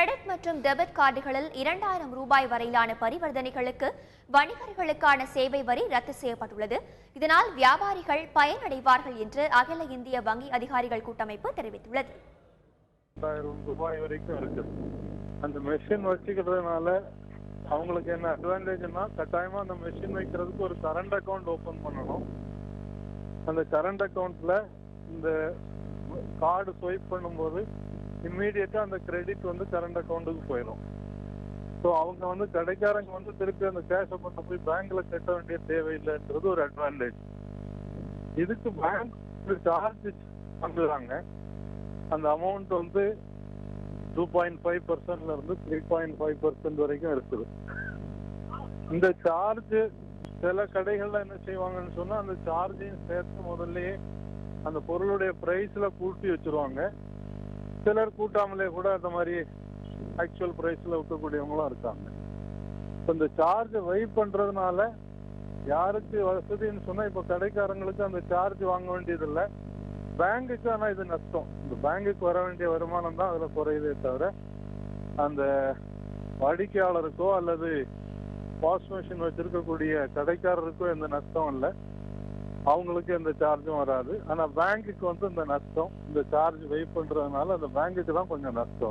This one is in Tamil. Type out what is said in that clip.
கிரெடிட் மற்றும் டெபிட் கார்டுகளில் 2000 ரூபாய் வரையிலான பரிவர்த்தனைகளுக்கு வணிகர்களுக்கான சேவை வரி ரத்து செய்யப்பட்டுள்ளது. இதனால் வியாபாரிகள் பயனடைவார்கள் என்று அகில இந்திய வங்கி அதிகாரிகள் கூட்டமைப்பு தெரிவித்துள்ளது. 2000 ரூபாய் வரைக்கும் இருக்குது. அந்த மெஷின் வச்சுக்கிறதுனால அவங்களுக்கு என்ன அட்வான்டேஜ்னா, கட்டாயமா அந்த மெஷின் வைக்கிறதுக்கு ஒரு கரண்ட் அக்கௌண்ட் ஓபன் பண்ணணும். அந்த கரண்ட் அக்கௌண்ட்ல இந்த கார்டு ஸ்வைப் பண்ணும்போது இம்மீடியட்டா அந்த கிரெடிட் கரண்ட் அக்கௌண்ட்டுக்கு போயிடும். ஸோ அவங்க கடைக்காரங்க திருப்பி அந்த கேஷை கொண்டு போய் பேங்க்ல கட்ட வேண்டிய தேவையில்லைன்றது ஒரு அட்வான்டேஜ். இதுக்கு பேங்க் சார்ஜ் பண்றாங்க. அந்த அமௌண்ட் 2.5% இருந்து 3.5% வரைக்கும் இருக்குது. இந்த சார்ஜ் சில கடைகள்ல என்ன செய்வாங்கன்னு சொன்னா, அந்த சார்ஜையும் சேர்த்து முதல்லயே அந்த பொருளுடைய பிரைஸ்ல கூட்டி வச்சிருவாங்க. சிலர் கூட்டாமலே கூட அந்த மாதிரி ஆக்சுவல் பிரைஸ்ல விற்கக்கூடியவங்களும் இருக்காங்க. இந்த சார்ஜ் வைப் பண்றதுனால யாருக்கு வசதின்னு சொன்னா, இப்ப கடைக்காரங்களுக்கு அந்த சார்ஜ் வாங்க வேண்டியதில்லை. பேங்குக்கு ஆனா இது நஷ்டம். இந்த பேங்குக்கு வர வேண்டிய வருமானம் தான் அதுல குறையுதே தவிர அந்த வாடிக்கையாளருக்கோ அல்லது பாஸ் மிஷின் வச்சிருக்கக்கூடிய கடைக்காரருக்கோ எந்த நஷ்டம் இல்லை. அவங்களுக்கு எந்த சார்ஜும் வராது. ஆனா பேங்குக்கு இந்த நஷ்டம், இந்த சார்ஜ் வெயிட் பண்றதுனால அந்த பேங்குக்கு தான் கொஞ்சம் நஷ்டம்.